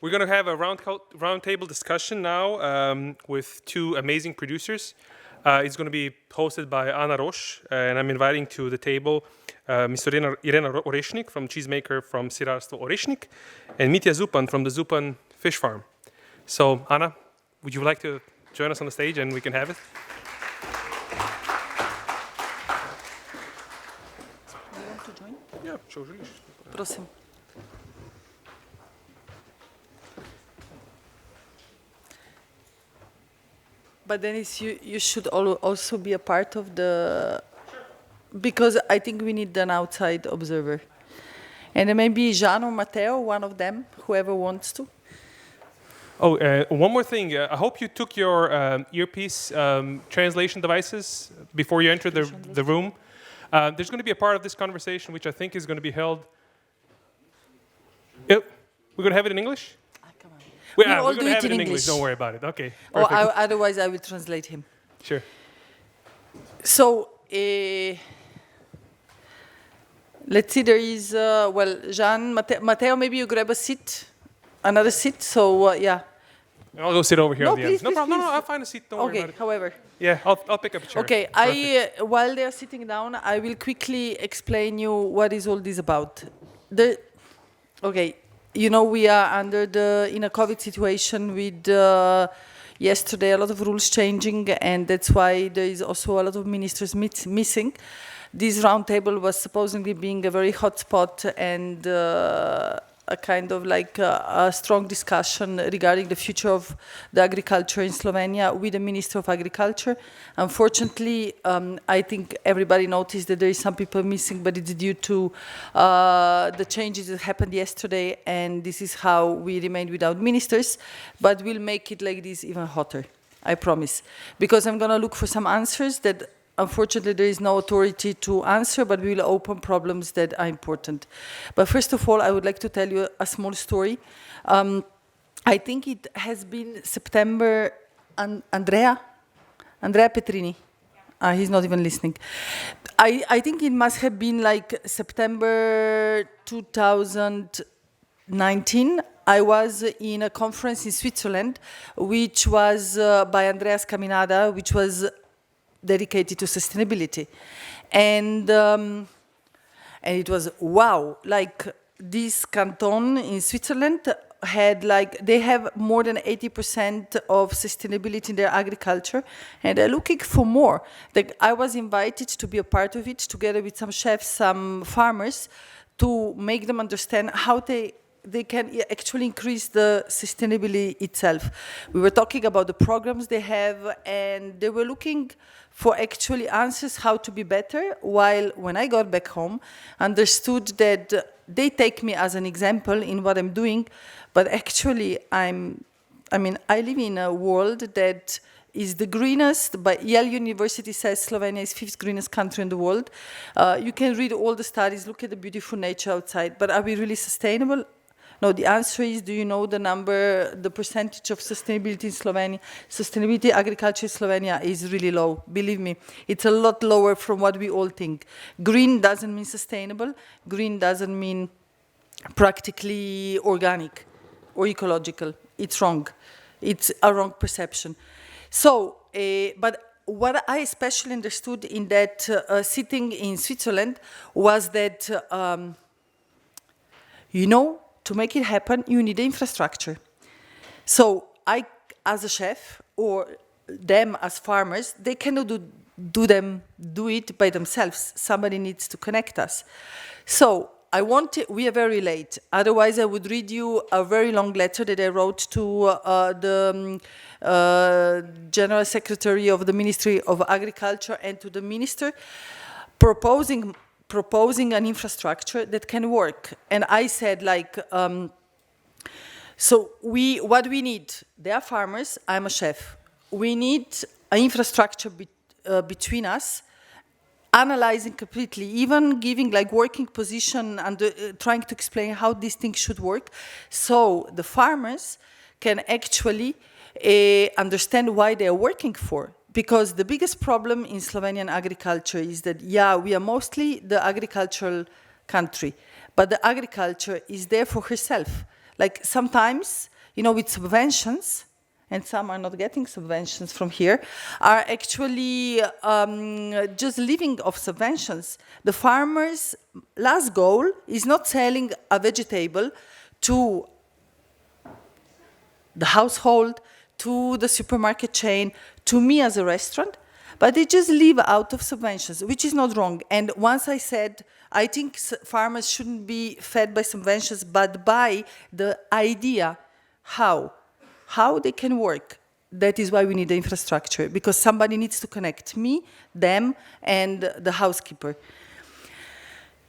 We're going to have a roundtable discussion now with two amazing producers. It's going to be hosted by Ana Roš, and I'm inviting to the table Ms. Irena Orešnik from Cheesemaker from Sirarstvo Orešnik, and Mitja Zupan from the Zupan Fish Farm. So, Ana, would you like to join us on the stage and we can have it? Do you want to join? Yeah, sure. Prosim. But Dennis, you should also be a part of the... Because I think we need an outside observer. And then maybe Jean or Matteo, one of them, whoever wants to. Oh, one more thing. I hope you took your earpiece translation devices before you entered the room. There's going to be a part of this conversation which I think is going to be held... Yep. We're going to have it in English? We're going to have it in English. Don't worry about it. Okay. Or otherwise, I will translate him. Sure. So, let's see. There is Jean, Matteo. Maybe you grab a seat, another seat. So yeah. I'll go sit over here on the please, end. Please, No, I'll find a seat. Don't worry about it. However. Yeah, I'll pick up a chair. Okay. While they are sitting down, I will quickly explain you what is all this about. Okay. You know, we are in a COVID situation with yesterday a lot of rules changing, and that's why there is also a lot of ministers missing. This roundtable was supposedly being a very hot spot and a kind of like a strong discussion regarding the future of the agriculture in Slovenia with the Minister of Agriculture. Unfortunately, I think everybody noticed that there is some people missing, but it's due to the changes that happened yesterday, and this is how we remained without ministers. But we'll make it like this even hotter, I promise. Because I'm going to look for some answers that unfortunately, there is no authority to answer, but we will open problems that are important. But first of all, I would like to tell you a small story. I think it has been September, Andrea Petrini. He's not even listening. I think it must have been like September 2019. I was in a conference in Switzerland, which was by Andreas Caminada, which was dedicated to sustainability. And it was, wow, like this canton in Switzerland had they have more than 80% of sustainability in their agriculture, and they're looking for more. I was invited to be a part of it together with some chefs, some farmers, to make them understand how they can actually increase the sustainability itself. We were talking about the programs they have, and they were looking for actually answers how to be better, while when I got back home, understood that they take me as an example in what I'm doing, but actually I live in a world that is the greenest, but Yale University says Slovenia is 5th greenest country in the world. You can read all the studies, look at the beautiful nature outside, but are we really sustainable? No, the answer is, do you know the percentage of sustainability in Slovenia? Sustainability agriculture in Slovenia is really low. Believe me, it's a lot lower from what we all think. Green doesn't mean sustainable. Green doesn't mean practically organic or ecological. It's wrong. It's a wrong perception. So, but what I especially understood in that sitting in Switzerland was that, to make it happen, you need the infrastructure. So I, as a chef, or them as farmers, they cannot do it by themselves. Somebody needs to connect us. So we are very late. Otherwise, I would read you a very long letter that I wrote to the General Secretary of the Ministry of Agriculture and to the Minister, proposing an infrastructure that can work. And I said, what we need, they are farmers, I'm a chef. We need an infrastructure between us, analyzing completely, even giving working position and trying to explain how these things should work, so the farmers can actually understand why they are working for. Because the biggest problem in Slovenian agriculture is that, we are mostly the agricultural country, but the agriculture is there for herself. Sometimes with subventions, and some are not getting subventions from here, are actually just living off subventions. The farmer's last goal is not selling a vegetable to the household, to the supermarket chain, to me as a restaurant, but they just live out of subventions, which is not wrong. And once I said, I think farmers shouldn't be fed by subventions, but by the idea how they can work. That is why we need the infrastructure, because somebody needs to connect me, them, and the housekeeper.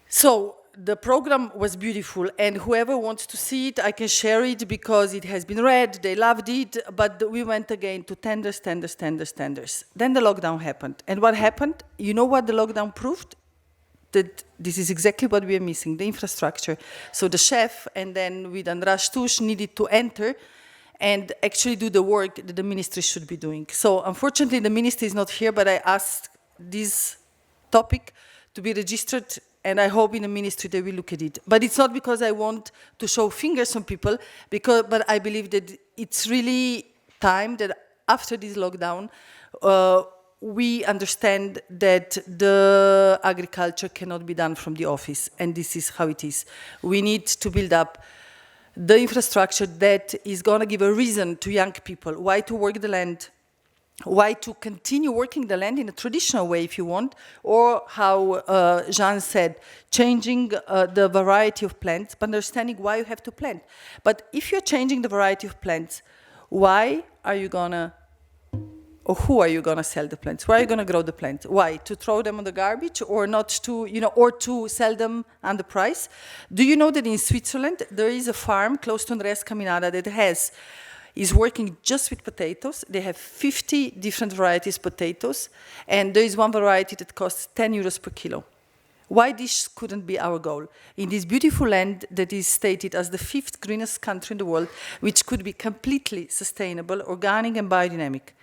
So the program was beautiful, and whoever wants to see it, I can share it because it has been read, they loved it, but we went again to tenders. Then the lockdown happened. And what happened? You know what the lockdown proved? That this is exactly what we are missing, the infrastructure. So the chef, and then with András Tuš, needed to enter and actually do the work that the ministry should be doing. So unfortunately, the ministry is not here, but I asked this topic to be registered, and I hope in the ministry they will look at it. But it's not because I want to show fingers on people, but I believe that it's really time that after this lockdown, we understand that the agriculture cannot be done from the office, and this is how it is. We need to build up the infrastructure that is going to give a reason to young people why to work the land, why to continue working the land in a traditional way if you want, or how Jean said, changing the variety of plants, but understanding why you have to plant. But if you're changing the variety of plants, why are you going to, or who are you going to sell the plants? Where are you going to grow the plants? Why? To throw them on the garbage, or not to, or to sell them under price? Do you know that in Switzerland, there is a farm close to Andreas Caminada that is working just with potatoes. They have 50 different varieties of potatoes, and there is one variety that costs 10 euros per kilo. Why this couldn't be our goal? In this beautiful land that is stated as the 5th greenest country in the world, which could be completely sustainable, organic and biodynamic.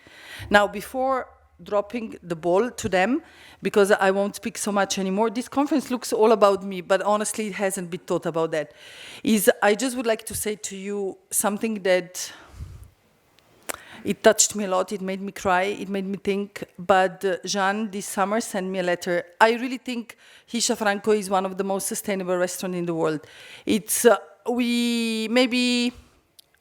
Now, before dropping the ball to them, because I won't speak so much anymore, this conference looks all about me, but honestly it hasn't been thought about that, I just would like to say to you something that it touched me a lot, it made me cry, it made me think, but Jean this summer sent me a letter. I really think Hiša Franko is one of the most sustainable restaurants in the world.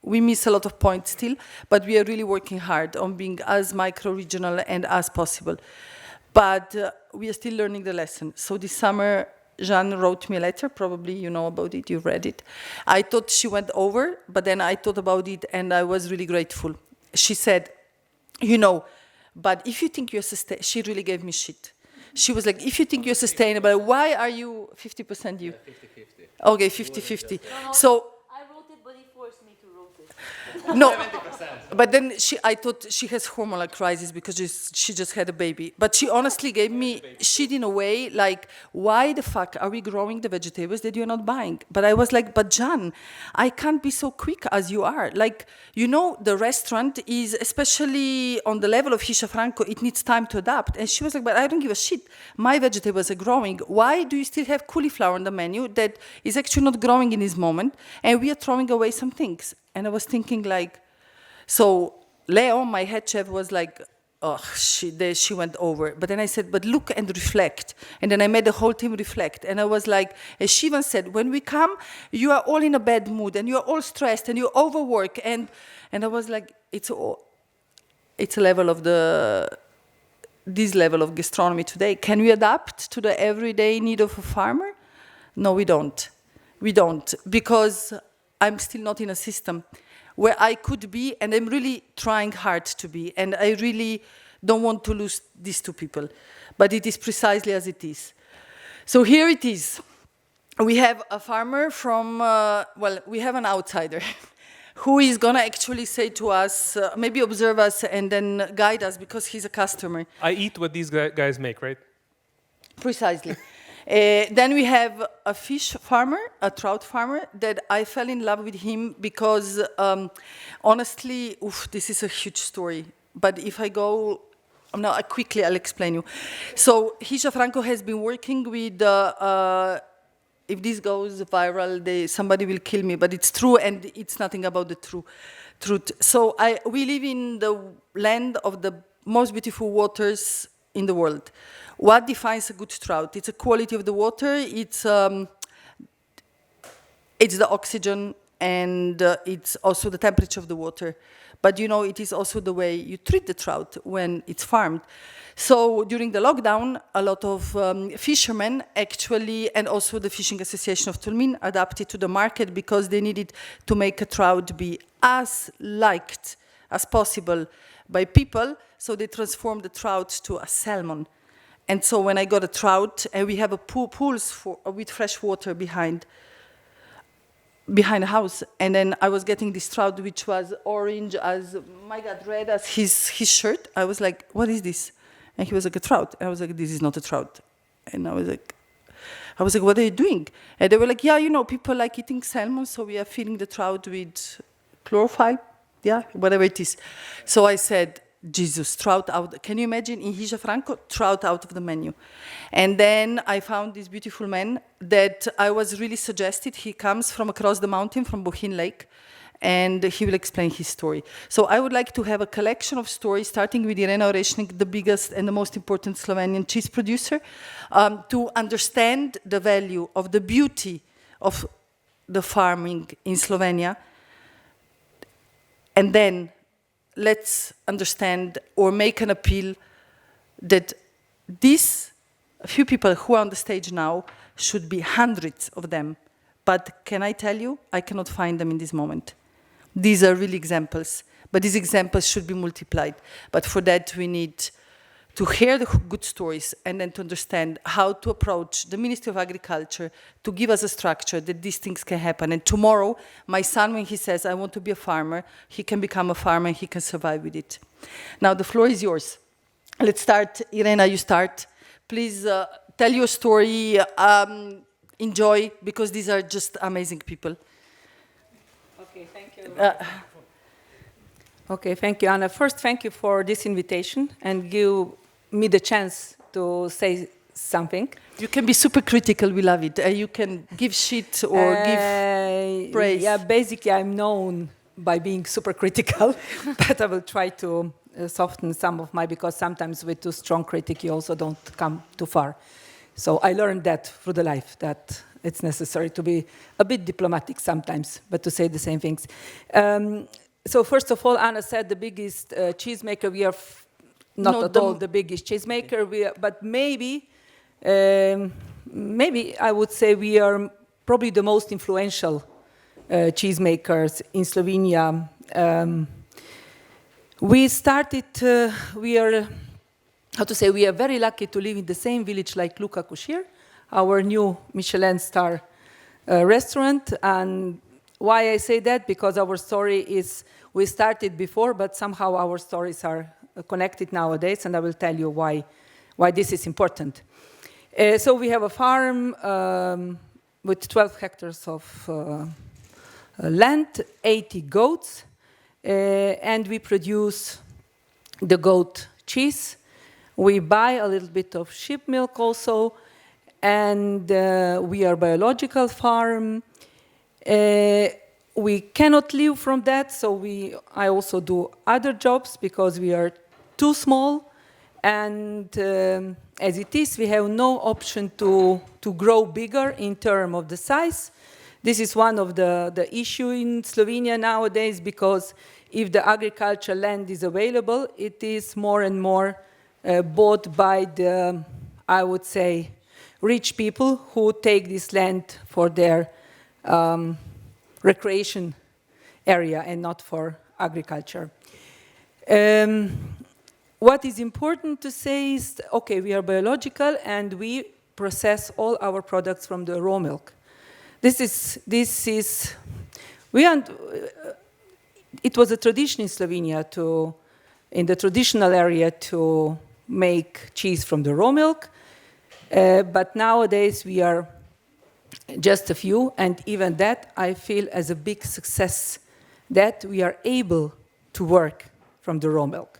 We miss a lot of points still, but we are really working hard on being as micro-regional and as possible. But we are still learning the lesson. So this summer, Jean wrote me a letter, probably you know about it, you've read it. I thought she went over, but then I thought about it and I was really grateful. She said, but if you think you're sustainable, she really gave me shit. She was like, if you think you're sustainable, why are you 50% you? 50-50. Okay, 50-50. No, so I wrote it, but he forced me to wrote it. No, but then I thought she has hormonal crisis because she just had a baby. But she honestly gave me shit in a way, like, why the fuck are we growing the vegetables that you're not buying? But I was like, but Jan, I can't be so quick as you are. Like, the restaurant is, especially on the level of Hiša Franko, it needs time to adapt. And she was like, but I don't give a shit. My vegetables are growing. Why do you still have cauliflower on the menu that is actually not growing in this moment? And we are throwing away some things. And I was thinking so Leo, my head chef, was like, oh, she went over. But then I said, but look and reflect. And then I made the whole team reflect. And I was like, as Shivan said, when we come, you are all in a bad mood and you are all stressed and you overwork. And I was like, it's a level of this level of gastronomy today. Can we adapt to the everyday need of a farmer? No, we don't. We don't, because I'm still not in a system where I could be, and I'm really trying hard to be, and I really don't want to lose these two people. But it is precisely as it is. So here it is. We have a farmer from, we have an outsider who is going to actually say to us, maybe observe us and then guide us because he's a customer. I eat what these guys make, right? Precisely. Then we have a fish farmer, a trout farmer, that I fell in love with him because, honestly, this is a huge story. But if I go, quickly I'll explain you. So Hiša Franko has been working with if this goes viral, somebody will kill me, but it's true, and it's nothing about the truth. So we live in the land of the most beautiful waters in the world. What defines a good trout? It's the quality of the water, it's the oxygen, and it's also the temperature of the water. But it is also the way you treat the trout when it's farmed. So during the lockdown, a lot of fishermen actually, and also the Fishing Association of Tolmin, adapted to the market because they needed to make a trout be as liked as possible by people. So they transformed the trout to a salmon. And so when I got a trout, and we have a pools with fresh water behind the house, and then I was getting this trout which was orange as, my God, red as his shirt. I was like, what is this? And he was like, a trout. And I was like, this is not a trout. And I was like, what are you doing? And they were like, yeah, people like eating salmon, so we are feeding the trout with chlorophyll, yeah, whatever it is. So I said, Jesus, trout out. Can you imagine in Hiša Franko, trout out of the menu? And then I found this beautiful man that I was really suggested. He comes from across the mountain, from Bohin Lake, and he will explain his story. So I would like to have a collection of stories, starting with Irena Orešnik, the biggest and the most important Slovenian cheese producer, to understand the value of the beauty of the farming in Slovenia. And then let's understand or make an appeal that these few people who are on the stage now should be hundreds of them. But can I tell you, I cannot find them in this moment. These are really examples, but these examples should be multiplied. But for that, we need to hear the good stories and then to understand how to approach the Ministry of Agriculture to give us a structure that these things can happen. And tomorrow, my son, when he says, I want to be a farmer, he can become a farmer and he can survive with it. Now, the floor is yours. Let's start. Irena, you start. Please tell your story, enjoy, because these are just amazing people. Okay, thank you. Okay, thank you, Anna. First, thank you for this invitation and give me the chance to say something. You can be super critical, we love it. You can give shit or give praise. Yeah, basically I'm known by being super critical, but I will try to soften some of because sometimes with too strong critic you also don't come too far. So I learned that through the life, that it's necessary to be a bit diplomatic sometimes, but to say the same things. So first of all, Anna said the biggest cheesemaker. We are not at all the biggest cheesemaker, but maybe I would say we are probably the most influential cheesemakers in Slovenia. We started, we are very lucky to live in the same village like Luka Košir, our new Michelin star restaurant. And why I say that? Because our story is, we started before, but somehow our stories are connected nowadays, and I will tell you why this is important. So we have a farm with 12 hectares of land, 80 goats, and we produce the goat cheese. We buy a little bit of sheep milk also, and we are a biological farm. We cannot live from that, so I also do other jobs because we are too small, and as it is, we have no option to grow bigger in terms of the size. This is one of the issue in Slovenia nowadays, because if the agricultural land is available, it is more and more bought by the, I would say, rich people who take this land for their recreation area and not for agriculture. What is important to say is, okay, we are biological and we process all our products from the raw milk. It was a tradition in Slovenia in the traditional area to make cheese from the raw milk, but nowadays we are just a few, and even that I feel as a big success that we are able to work from the raw milk.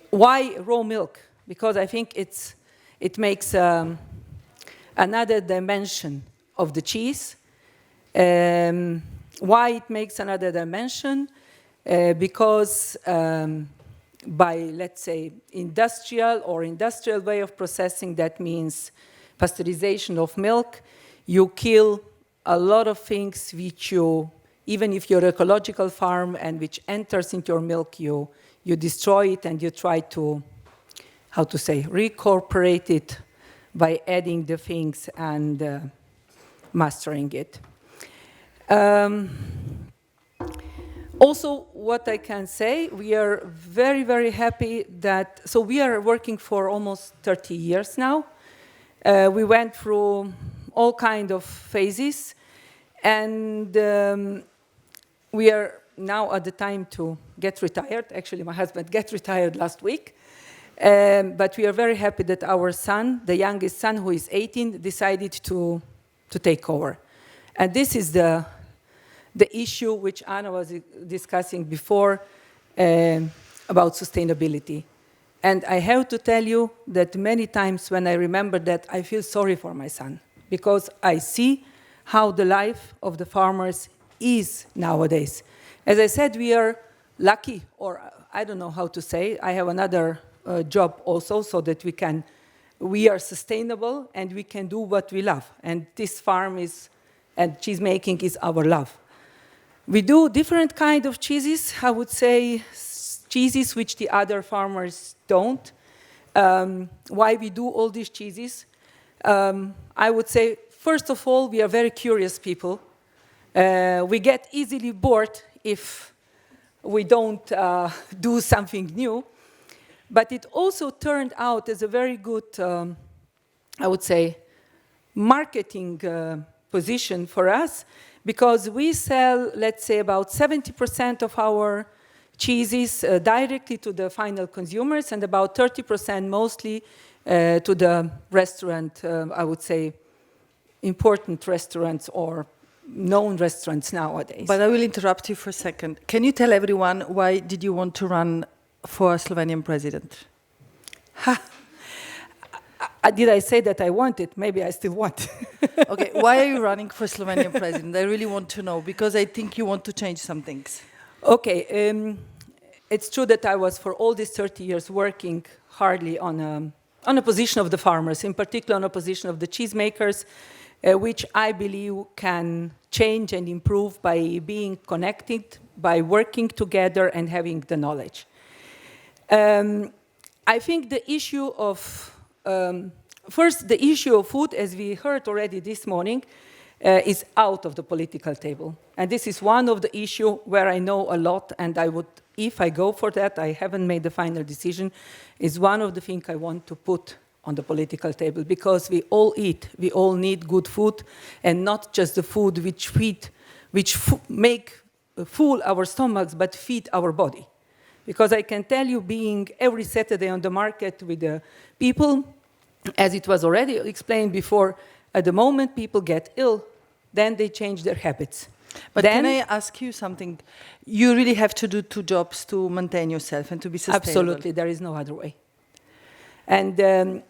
Why raw milk? Because I think it makes a another dimension of the cheese. Why it makes another dimension? Because by, let's say, industrial way of processing, that means pasteurization of milk, you kill a lot of things which you, even if you're an ecological farm and which enters into your milk, you destroy it and you try to, how to say, reincorporate it by adding the things and mastering it. Also, what I can say, we are very, very happy that, so we are working for almost 30 years now. We went through all kinds of phases, and we are now at the time to get retired. Actually, my husband got retired last week. But we are very happy that our son, the youngest son, who is 18, decided to take over. And this is the issue which Anna was discussing before about sustainability. And I have to tell you that many times when I remember that, I feel sorry for my son, because I see how the life of the farmers is nowadays. As I said, we are lucky, or I don't know how to say. I have another job also, so that we are sustainable and we can do what we love. And this farm and cheese making is our love. We do different kind of cheeses, I would say cheeses which the other farmers don't. Why we do all these cheeses? I would say, first of all, we are very curious people. We get easily bored if we don't do something new. But it also turned out as a very good, I would say, marketing position for us, because we sell, let's say, about 70% of our cheeses directly to the final consumers, and about 30% mostly to the restaurant, I would say, important restaurants or known restaurants nowadays. But I will interrupt you for a second. Can you tell everyone why did you want to run for Slovenian president? Did I say that I want it? Maybe I still want. Okay, why are you running for Slovenian president? I really want to know, because I think you want to change some things. Okay, it's true that I was for all these 30 years working hardly on a position of the farmers, in particular on a position of the cheesemakers, which I believe can change and improve by being connected, by working together and having the knowledge. I think the issue of first, the issue of food, as we heard already this morning, is out of the political table. And this is one of the issues where I know a lot, and I would, if I go for that, I haven't made the final decision, is one of the things I want to put on the political table, because we all eat, we all need good food, and not just the food which make full our stomachs, but feed our body. Because I can tell you, being every Saturday on the market with the people, as it was already explained before, at the moment people get ill, then they change their habits. But then, can I ask you something? You really have to do 2 jobs to maintain yourself and to be sustainable. Absolutely, there is no other way. And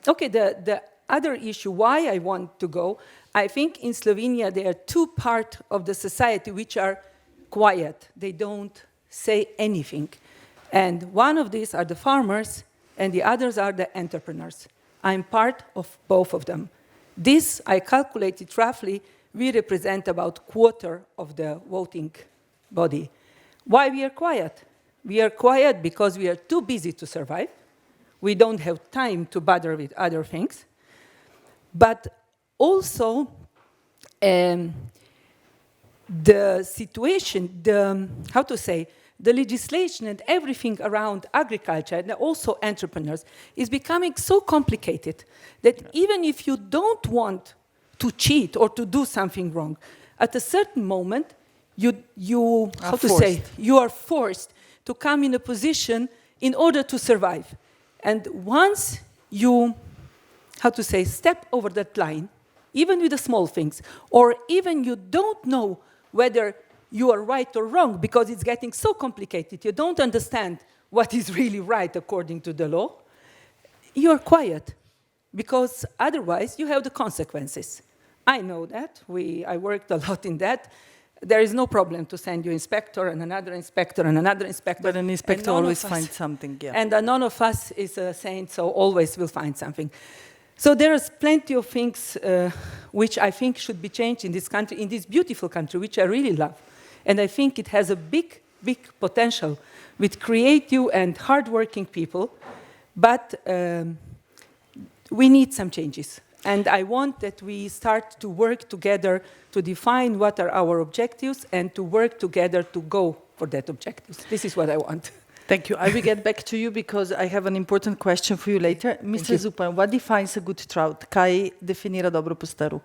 okay, the other issue why I want to go, I think in Slovenia there are 2 parts of the society which are quiet. They don't say anything. And one of these are the farmers, and the others are the entrepreneurs. I'm part of both of them. This, I calculated roughly, we represent about 1/4 of the voting body. Why we are quiet? We are quiet because we are too busy to survive. We don't have time to bother with other things. But also, the situation, how to say, the legislation and everything around agriculture and also entrepreneurs is becoming so complicated that even if you don't want to cheat or to do something wrong, at a certain moment, you are forced to come in a position in order to survive. And once you, step over that line, even with the small things, or even you don't know whether you are right or wrong, because it's getting so complicated, you don't understand what is really right according to the law, you are quiet. because otherwise you have the consequences. I know that. I worked a lot in that. There is no problem to send you inspector and another inspector and another inspector. But an inspector and none always of us- finds something, yeah. And none of us is a saint, so always will find something. So there's plenty of things which I think should be changed in this country, in this beautiful country, which I really love. And I think it has a big, big potential with creative and hardworking people, but we need some changes. And I want that we start to work together to define what are our objectives and to work together to go for that objectives. This is what I want. Thank you. I will get back to you because I have an important question for you later. Mr. Zupan, what defines a good trout? Kaj definira dobro postaru?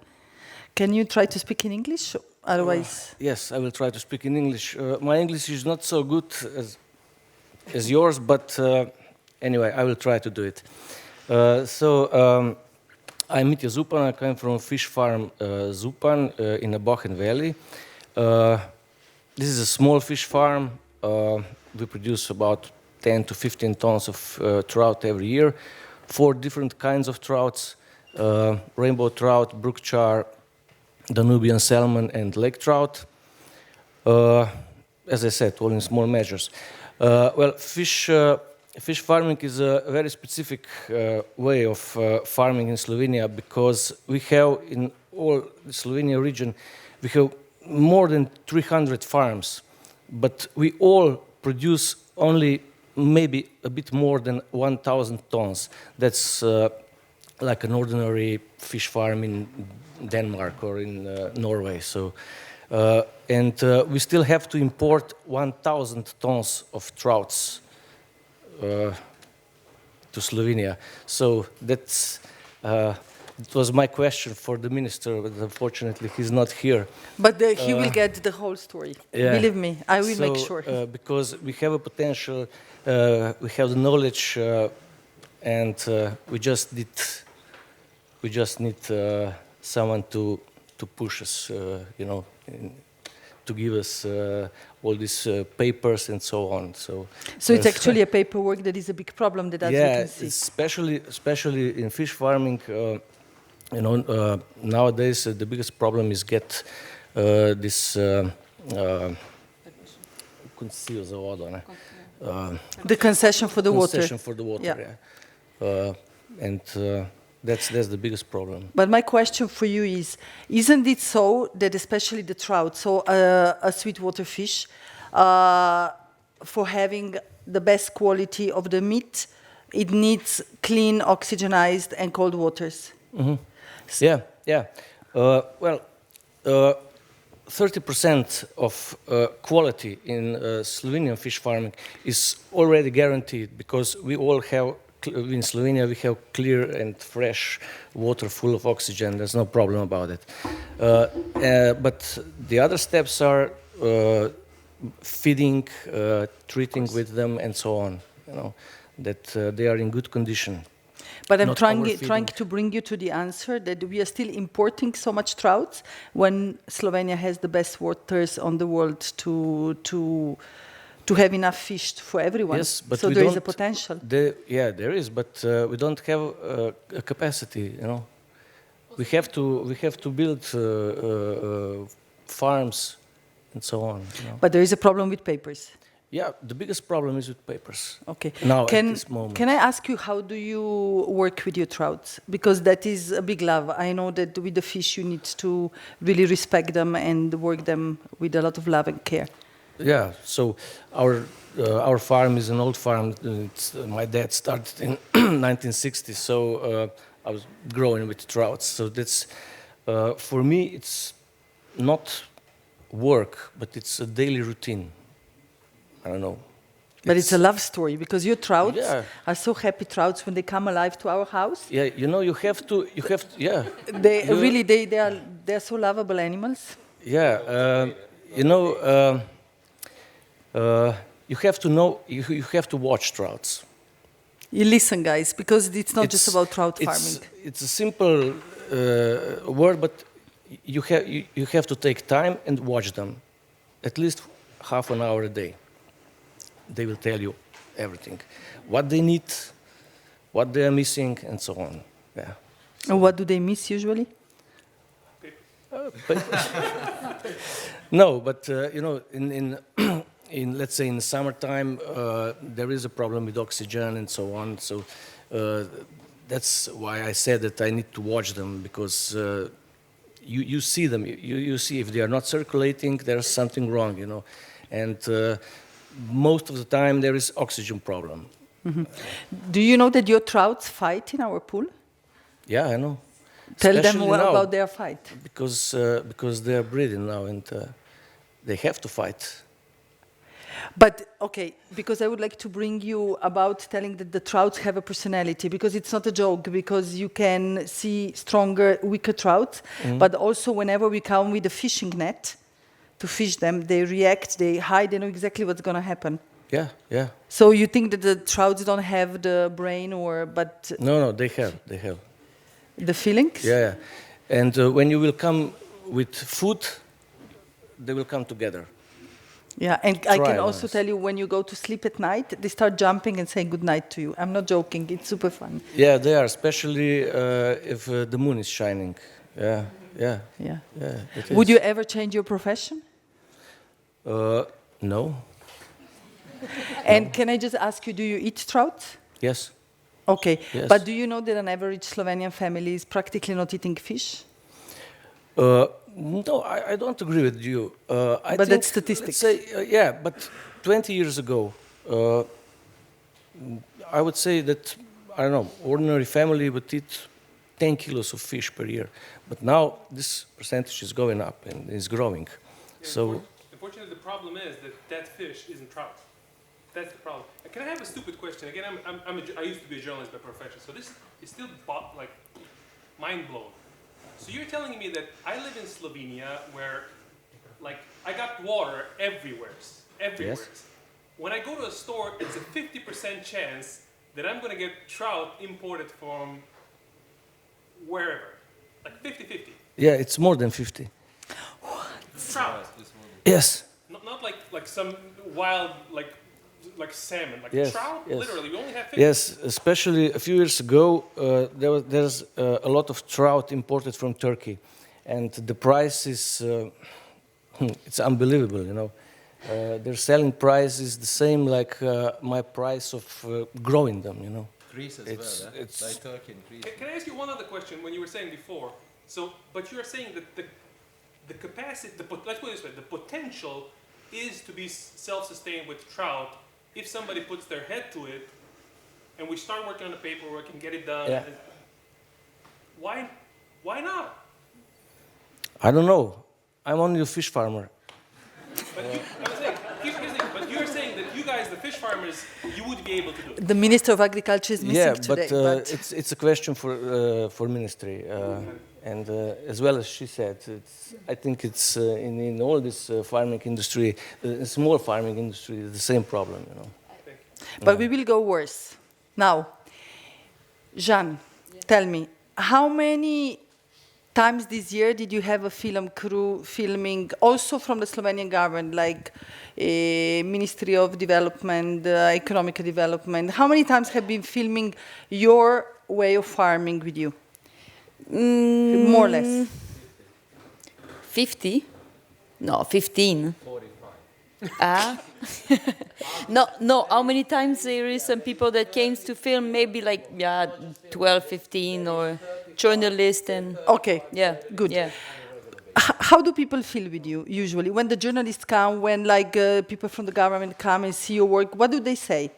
Can you try to speak in English? Otherwise... Yes, I will try to speak in English. My English is not so good as yours, but anyway, I will try to do it. I'm Mitja Zupan. I come from fish farm Zupan in the Bochen Valley. This is a small fish farm. We produce about 10 to 15 tons of trout every year. 4 different kinds of trouts, rainbow trout, brook char, Danubian salmon, and lake trout. As I said, all in small measures. Fish farming is a very specific way of farming in Slovenia because we have in all the Slovenia region, we have more than 300 farms, but we all produce only maybe a bit more than 1,000 tons. That's like an ordinary fish farm in Denmark or in Norway. So, we still have to import 1,000 tons of trouts to Slovenia. So that's it was my question for the minister, but unfortunately he's not here. But he will get the whole story. Yeah. Believe me, I will make sure. Because we have a potential, we have the knowledge, and we just need someone to push us, to give us all these papers and so on. So it's actually a paperwork that is a big problem that as you can see. especially in fish farming. Nowadays the biggest problem is get this The concession for the water. Concession for the water, Yeah. That's the biggest problem. But my question for you is, isn't it so that especially the trout, so a sweetwater fish, for having the best quality of the meat, it needs clean, oxygenized and cold waters? Mm-hmm. Yeah. 30% of quality in Slovenian fish farming is already guaranteed because we all have, in Slovenia, we have clear and fresh water full of oxygen. There's no problem about it. But the other steps are feeding, treating with them, and so on. That they are in good condition. But I'm trying to bring you to the answer that we are still importing so much trouts when Slovenia has the best waters on the world to have enough fish for everyone. Yes, but so there is a potential. There is, but we don't have a capacity. We have to build farms and so on. But there is a problem with papers. Yeah, the biggest problem is with papers. Okay. Now, at this moment. Can I ask you, how do you work with your trouts? Because that is a big love. I know that with the fish you need to really respect them and work them with a lot of love and care. Yeah, so our farm is an old farm. My dad started in 1960, so I was growing with trouts. So that's, for me, it's not work, but it's a daily routine. I don't know. But it's a love story because your trouts Yeah. are so happy trouts when they come alive to our house. Yeah, you have to, yeah. They're so lovable animals. Yeah, you have to know, you have to watch trouts. You listen, guys, because it's not just about trout farming. It's a simple word, but you have to take time and watch them, at least half an hour a day. They will tell you everything, what they need, what they are missing, and so on. Yeah. And what do they miss usually? No, but in let's say in the summertime, there is a problem with oxygen and so on. So that's why I said that I need to watch them, because you see them. You see if they are not circulating, there's something wrong, and most of the time there is oxygen problem. Do you know that your trouts fight in our pool? Yeah, I know. Tell them Especially now, about their fight. because they are breeding now and they have to fight. But, okay, because I would like to bring you about telling that the trouts have a personality, because it's not a joke, because you can see stronger, weaker trouts, but also whenever we come with a fishing net to fish them, they react, they hide, they know exactly what's going to happen. Yeah, yeah. So you think that the trouts don't have the brain, but No, they have. the feelings? Yeah, and when you will come with food, they will come together. Yeah, and I can Try also once. tell you, when you go to sleep at night, they start jumping and saying good night to you. I'm not joking, it's super fun. Yeah, they are, especially if the moon is shining. Yeah. Yeah. It Would is. you ever change your profession? No. And can I just ask you, do you eat trout? Yes. Okay, Yes. but do you know that an average Slovenian family is practically not eating fish? No, I don't agree with you. I But think, that's statistics. let's say, yeah, but 20 years ago, I would say that, I don't know, ordinary family would eat 10 kilos of fish per year. But now this percentage is going up and is growing. So, Unfortunately, the problem is that fish isn't trout. That's the problem. Can I have a stupid question? Again, I used to be a journalist by profession, so this is still like mind blown. So you're telling me that I live in Slovenia, where like I got water everywhere. Yes. When I go to a store, it's a 50% chance that I'm going to get trout imported from wherever, like 50-50. yeah, it's more than 50. Trout, Yes. not like some wild like salmon, like Yes, trout. yes. Literally, we only have 50. Yes, especially a few years ago, there's a lot of trout imported from Turkey, and the price is it's unbelievable. Their selling price is the same like my price of growing them. Greece as It's- well, eh? it's- Like Turkey and Greece. Can I ask you one other question? When you were saying before, but you are saying that the capacity, let's put it this way, the potential is to be self-sustained with trout if somebody puts their head to it, and we start working on the paperwork and get it done. Yeah. Why not? I don't know. I'm only a fish farmer. But here's the thing, but you're saying that you guys, the fish farmers, you would be able to do it. The Minister of Agriculture is missing Yeah, today. but it's a question for ministry, and as well as she said, I think it's in all this farming industry, small farming industry, the same problem. But we will go worse. Now, Jean, tell me, how many times this year did you have a film crew filming, also from the Slovenian government, like Ministry of Development, Economic Development? How many times have been filming your way of farming with you? More or less. 50? No, 15. 45. No, how many times there is some people that came to film? Maybe like, 12, 15, or journalists and... Okay, Yeah, good. Yeah. How do people feel with you usually? When the journalists come, when people from the government come and see your work, what do they say?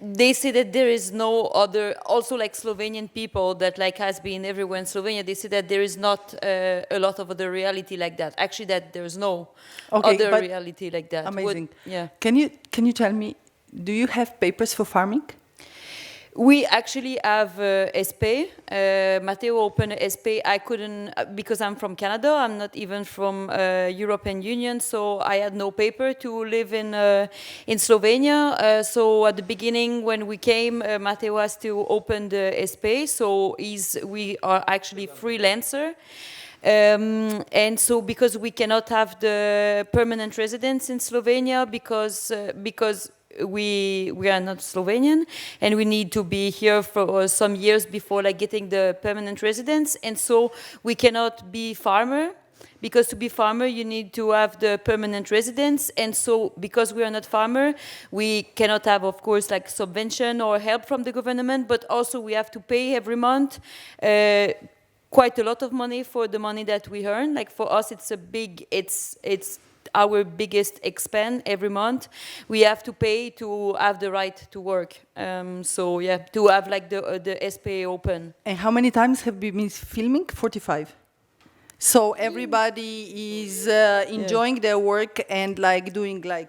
They say that there is no other, also like Slovenian people that like has been everywhere in Slovenia, they say that there is not a lot of other reality like that. Actually, that there's no other but reality like that. amazing. Yeah. Can you tell me, do you have papers for farming? We actually have SP. Matteo opened SP. I couldn't, because I'm from Canada. I'm not even from European Union, so I had no paper to live in Slovenia. So at the beginning, when we came, Matteo has to open the SP. So we are actually freelancer. And so because we cannot have the permanent residence in Slovenia, because we are not Slovenian, and we need to be here for some years before like getting the permanent residence, and so we cannot be farmer. Because to be farmer, you need to have the permanent residence, and so because we are not farmer, we cannot have, of course, like subvention or help from the government, but also we have to pay every month quite a lot of money for the money that we earn. Like for us, it's our biggest expense every month. We have to pay to have the right to work. So yeah, to have like the SPA open. And how many times have we been filming? 45. So everybody is enjoying their work and like doing like,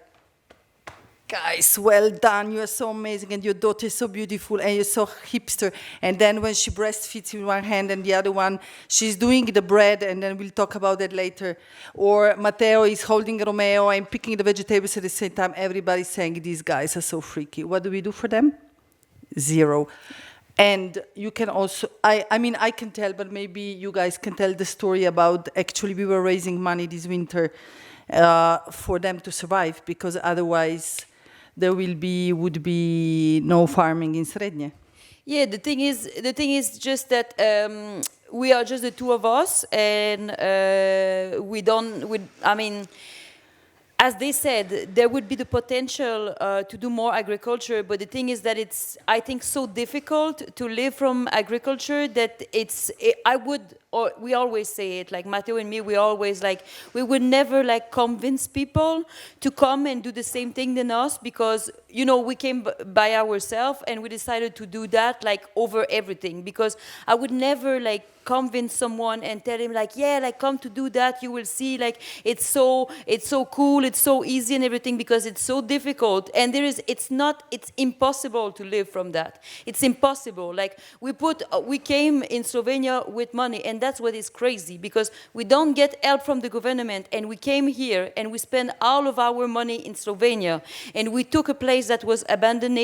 guys, well done, you are so amazing, and your daughter is so beautiful, and you're so hipster. And then when she breastfeeds in one hand and the other one, she's doing the bread, and then we'll talk about that later. Or Matteo is holding Romeo and picking the vegetables at the same time. Everybody's saying these guys are so freaky. What do we do for them? Zero. And you can also, I mean, I can tell, but maybe you guys can tell the story about actually we were raising money this winter for them to survive, because otherwise there would be no farming in Srednje. Yeah, the thing is just that we are just the two of us, and I mean, as they said, there would be the potential to do more agriculture, but the thing is that it's, I think, so difficult to live from agriculture that we always say it, like Matteo and me, we always like, we would never like convince people to come and do the same thing than us, because, you know, we came by ourselves and we decided to do that like over everything, because I would never like convince someone and tell him like, yeah, like come to do that, you will see, like it's so cool, it's so easy and everything, because it's so difficult, and it's impossible to live from that. It's impossible. Like we came in Slovenia with money, and that's what is crazy, because we don't get help from the government, and we came here and we spent all of our money in Slovenia, and we took a place that was abandoned.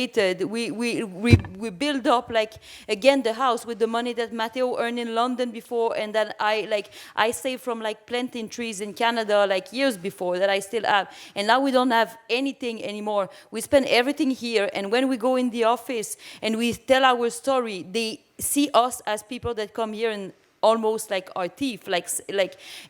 We built up like again the house with the money that Matteo earned in London before, and that I saved from like planting trees in Canada like years before that I still have, and now we don't have anything anymore. We spend everything here, and when we go in the office and we tell our story, they see us as people that come here and almost like our thief, like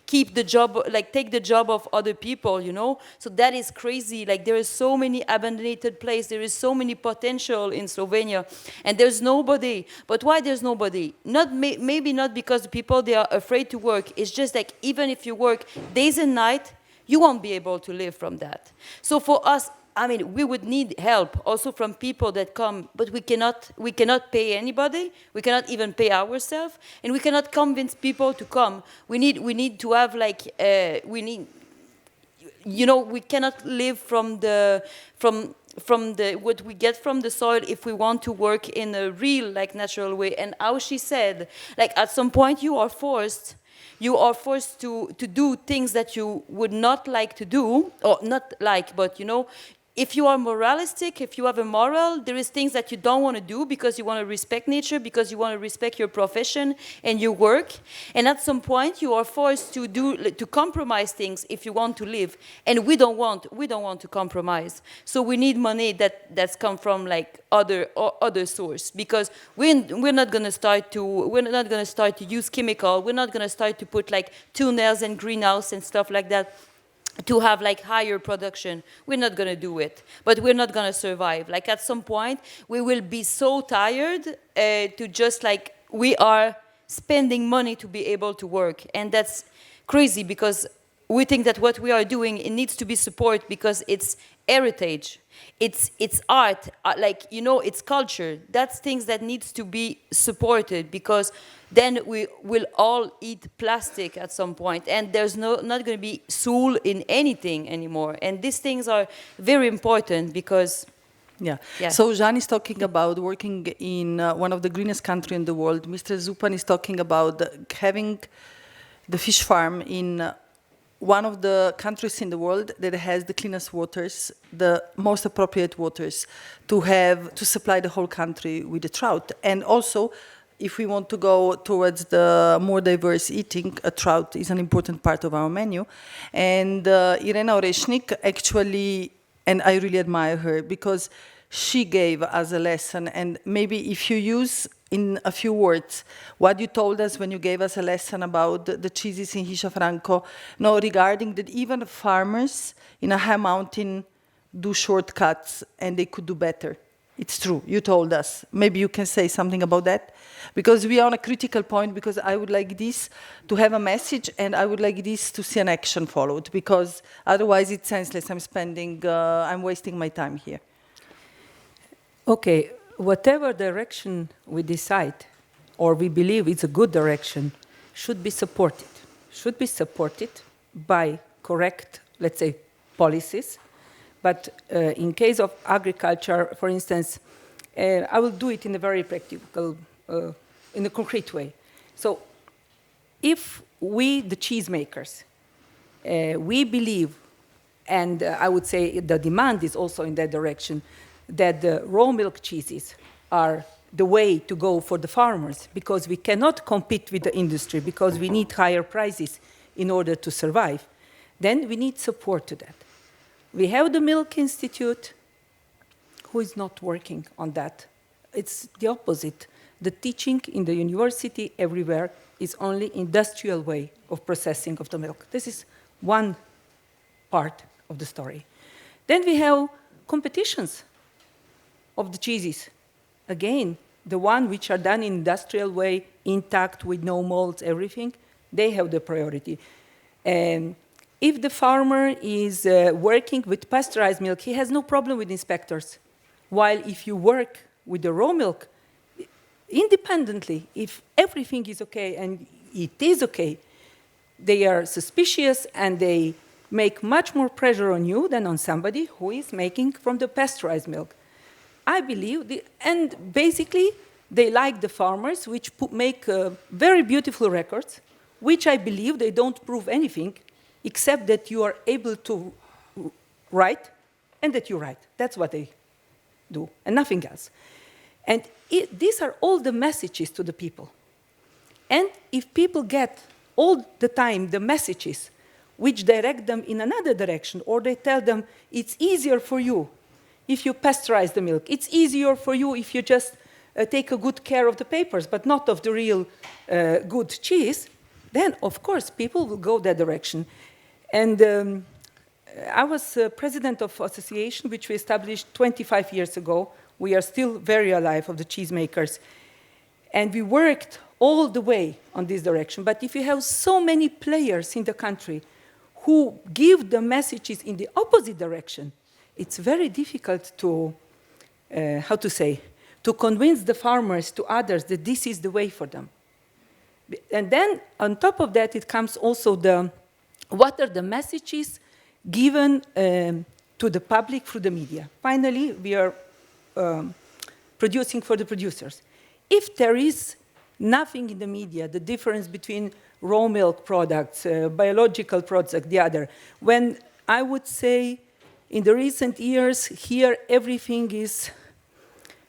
keep the job, like take the job of other people, you know. So that is crazy. Like there is so many abandoned places, there is so many potential in Slovenia, and there's nobody. But why there's nobody? Maybe not because the people, they are afraid to work. It's just like even if you work days and night, you won't be able to live from that. So for us, I mean, we would need help also from people that come, but we cannot pay anybody. We cannot even pay ourselves, and we cannot convince people to come. We need to have like we cannot live from what we get from the soil if we want to work in a real like natural way. And how she said, like at some point you are forced to do things that you would not like to do, or not like, but you know, if you are moralistic, if you have a moral, there is things that you don't want to do because you want to respect nature, because you want to respect your profession and your work. And at some point, you are forced to compromise things if you want to live. And we don't want to compromise. So we need money that's come from like other source, because we're not going to start to use chemical. We're not going to start to put like tunnels and greenhouse and stuff like that to have like higher production. We're not going to do it, but we're not going to survive. Like at some point we will be so tired to just like, we are spending money to be able to work, and that's crazy, because we think that what we are doing, it needs to be supported because it's heritage, it's art, like, you know, it's culture. That's things that needs to be supported, because then we will all eat plastic at some point, and there's not going to be soul in anything anymore. And these things are very important, because yeah. So Jean is talking about working in one of the greenest countries in the world. Mr. Zupan is talking about having the fish farm in one of the countries in the world that has the cleanest waters, the most appropriate waters to supply the whole country with the trout. And also, if we want to go towards the more diverse eating, a trout is an important part of our menu. And Irena Orešnik actually And I really admire her because she gave us a lesson. And maybe if you use in a few words what you told us when you gave us a lesson about the cheeses in Hiša Franko, no, regarding that even farmers in a high mountain do shortcuts and they could do better. It's true, you told us. Maybe you can say something about that? Because we are on a critical point, because I would like this to have a message and I would like this to see an action followed, because otherwise it's senseless. I'm wasting my time here. Okay, whatever direction we decide or we believe it's a good direction should be supported. Should be supported by correct, let's say, policies. But in case of agriculture, for instance, I will do it in a very practical, in a concrete way. So if we, the cheesemakers, we believe, and I would say the demand is also in that direction, that the raw milk cheeses are the way to go for the farmers, because we cannot compete with the industry, because we need higher prices in order to survive, then we need support to that. We have the Milk Institute, who is not working on that. It's the opposite. The teaching in the university everywhere is only industrial way of processing of the milk. This is one part of the story. Then we have competitions of the cheeses. Again, the one which are done in industrial way, intact, with no molds, everything, they have the priority. If the farmer is working with pasteurized milk, he has no problem with inspectors. While if you work with the raw milk, independently, if everything is okay, and it is okay, they are suspicious and they make much more pressure on you than on somebody who is making from the pasteurized milk. I believe, and basically, they like the farmers, which make very beautiful records, which I believe they don't prove anything, except that you are able to write, and that you write. That's what they do, and nothing else. And these are all the messages to the people. And if people get all the time the messages which direct them in another direction, or they tell them it's easier for you if you pasteurize the milk, it's easier for you if you just take a good care of the papers, but not of the real good cheese, then of course people will go that direction. And I was president of association which we established 25 years ago. We are still very alive of the cheesemakers. And we worked all the way on this direction. But if you have so many players in the country who give the messages in the opposite direction, it's very difficult to, to convince the farmers to others that this is the way for them. And then on top of that, it comes also what are the messages given to the public through the media. Finally, we are producing for the producers. If there is nothing in the media, the difference between raw milk products, biological products, the other, when I would say in the recent years, here everything is,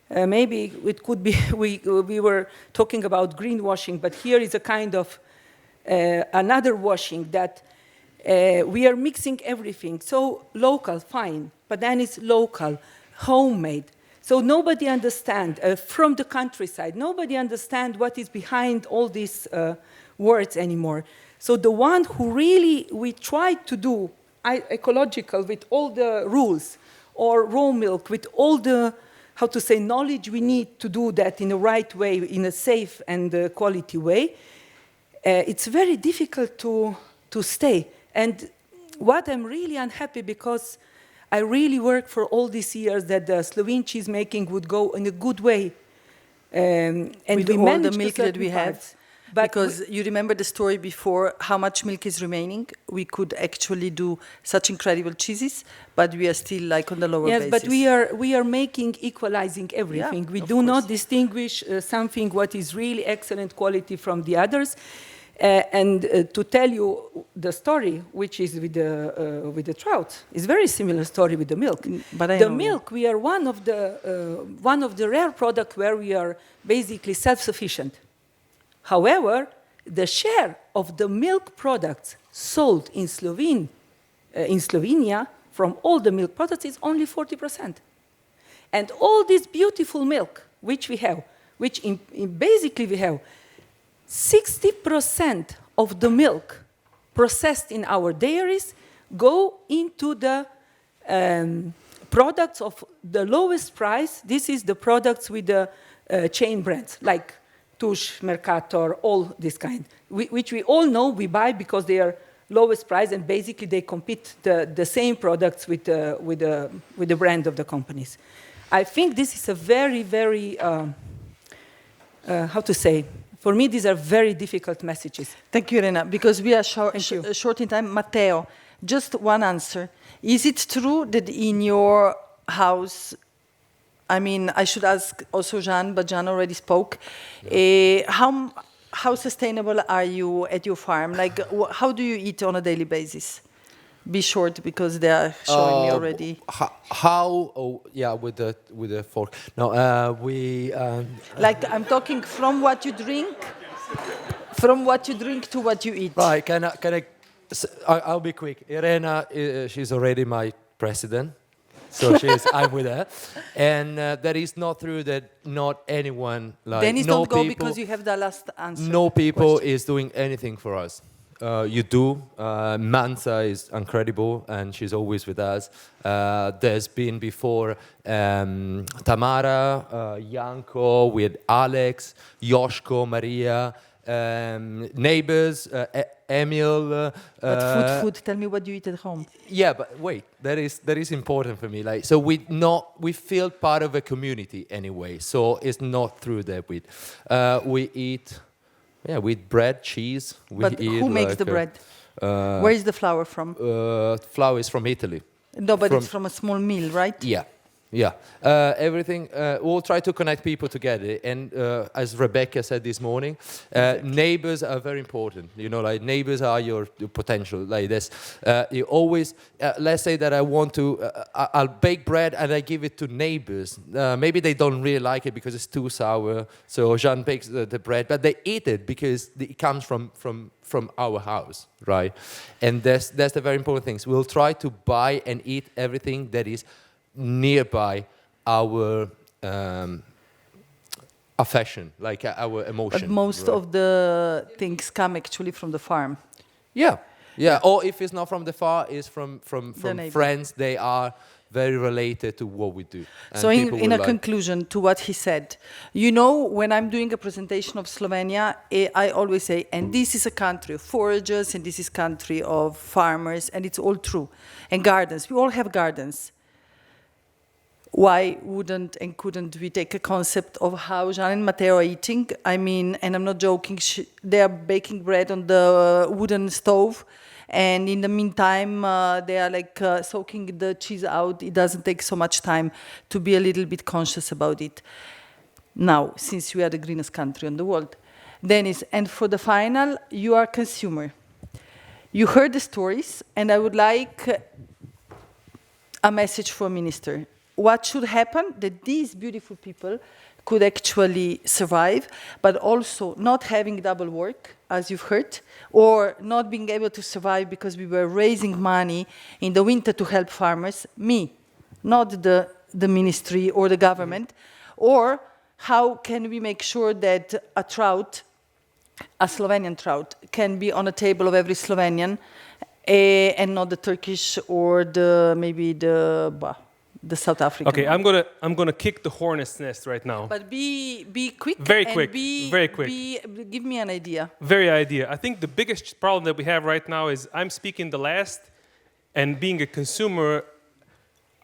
maybe it could be, we were talking about greenwashing, but here is a kind of another washing that we are mixing everything. So local, fine, but then it's local, homemade. So nobody understands, from the countryside, nobody understands what is behind all these words anymore. So the one who really we try to do ecological with all the rules, or raw milk with all the, knowledge we need to do that in the right way, in a safe and quality way, it's very difficult to stay. And what I'm really unhappy, because I really worked for all these years that the Slovene cheese making would go in a good way. And with we all the milk that we have. Parts. Because you remember the story before, how much milk is remaining. We could actually do such incredible cheeses, but we are still like on the lower basis. Yes, but we are making, equalizing everything. Yeah, we do not distinguish something what is really excellent quality from the others. To tell you the story, which is with the trout, is very similar story with the milk. But the milk, we are one of the rare products where we are basically self-sufficient. However, the share of the milk products sold in Slovenia from all the milk products is only 40%. And all this beautiful milk, which we have, which basically we have 60% of the milk processed in our dairies go into the products of the lowest price. This is the products with the chain brands, like Tush, Mercator, all this kind, which we all know we buy because they are lowest price, and basically they compete the same products with the brand of the companies. I think this is a very, very, how to say, for me these are very difficult messages. Thank you, Irena, because we are short in time. Matteo, just one answer. Is it true that in your house, I mean, I should ask also Jean, but Jean already spoke, how sustainable are you at your farm? Like, how do you eat on a daily basis? Be short, because they are showing me already. With the fork. No, we. Like, I'm talking from what you drink to what you eat. Right. I'll be quick. Irena, she's already my president, so I'm with her, and that is not true that not anyone like. Dennis, don't go because you have the last answer. No people is doing anything for us. You do. Mansa is incredible, and she's always with us. There's been before Tamara, Janko, with Alex, Joshko, Maria, neighbors, Emil. But food. Tell me what you eat at home. Yeah, but wait, that is important for me. Like, so we feel part of a community anyway. So it's not through that we eat. Yeah, we eat bread, cheese. But who makes the bread? Where is the flour from? Flour is from Italy. No, but it's from a small mill, right? Yeah. Everything, we'll try to connect people together. And as Rebecca said this morning, neighbors are very important. You know, like neighbors are your potential. Like this, you always, let's say that I want to, I'll bake bread and I give it to neighbors. Maybe they don't really like it because it's too sour. So Jean bakes the bread, but they eat it because it comes from our house, right? And that's the very important things. We'll try to buy and eat everything that is nearby our affection, like our emotion. But most of the things come actually from the farm. Yeah. Or if it's not from the farm, it's from friends. They are very related to what we do. And so in a conclusion to what he said, you know, when I'm doing a presentation of Slovenia, I always say, and this is a country of foragers, and this is a country of farmers, and it's all true. And gardens, we all have gardens. Why wouldn't and couldn't we take a concept of how Jean and Matteo are eating? I mean, and I'm not joking, they are baking bread on the wooden stove, and in the meantime, they are like soaking the cheese out. It doesn't take so much time to be a little bit conscious about it. Now, since we are the greenest country in the world. Dennis, and for the final, you are a consumer. You heard the stories, and I would like a message for Minister. What should happen that these beautiful people could actually survive, but also not having double work, as you've heard, or not being able to survive because we were raising money in the winter to help farmers, me, not the ministry or the government, or how can we make sure that a trout, a Slovenian trout, can be on the table of every Slovenian, and not the Turkish or maybe the South African. Okay, one. I'm gonna kick the hornet's nest right now. But be quick. Very and quick. Very quick. Give me an idea. Very idea. I think the biggest problem that we have right now is I'm speaking the last, and being a consumer,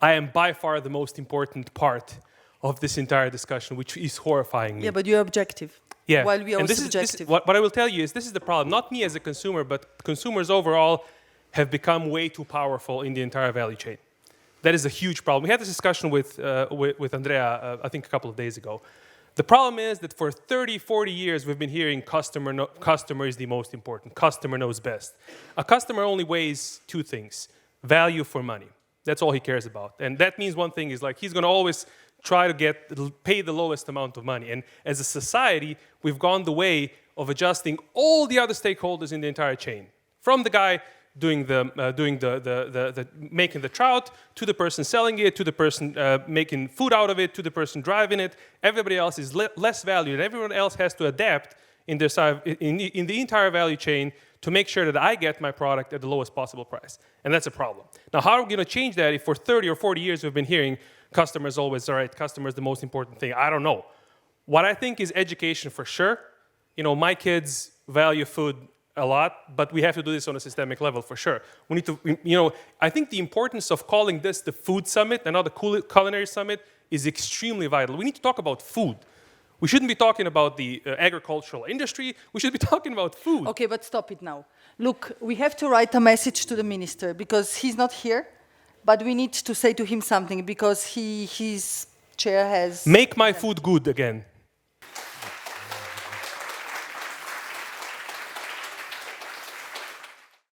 I am by far the most important part of this entire discussion, which is horrifying me. Yeah, but you're objective. Yeah. While we are and subjective. What I will tell you is this is the problem. Not me as a consumer, but consumers overall have become way too powerful in the entire value chain. That is a huge problem. We had this discussion with Andrea, I think a couple of days ago. The problem is that for 30, 40 years, we've been hearing customer is the most important. Customer knows best. A customer only weighs two things: value for money. That's all he cares about. And that means one thing is like he's going to always try to pay the lowest amount of money. And as a society, we've gone the way of adjusting all the other stakeholders in the entire chain. From the guy doing the making the trout, to the person selling it, to the person making food out of it, to the person driving it. Everybody else is less valued, and everyone else has to adapt in the entire value chain to make sure that I get my product at the lowest possible price. And that's a problem. Now, how are we going to change that if for 30 or 40 years we've been hearing customers always, all right, customer is the most important thing? I don't know. What I think is education for sure. You know, my kids value food a lot, but we have to do this on a systemic level for sure. We need to, you know, I think the importance of calling this the food summit and not the culinary summit is extremely vital. We need to talk about food. We shouldn't be talking about the agricultural industry. We should be talking about food. Okay, but stop it now. Look, we have to write a message to the minister because he's not here, but we need to say to him something because his chair has... Make my food good again.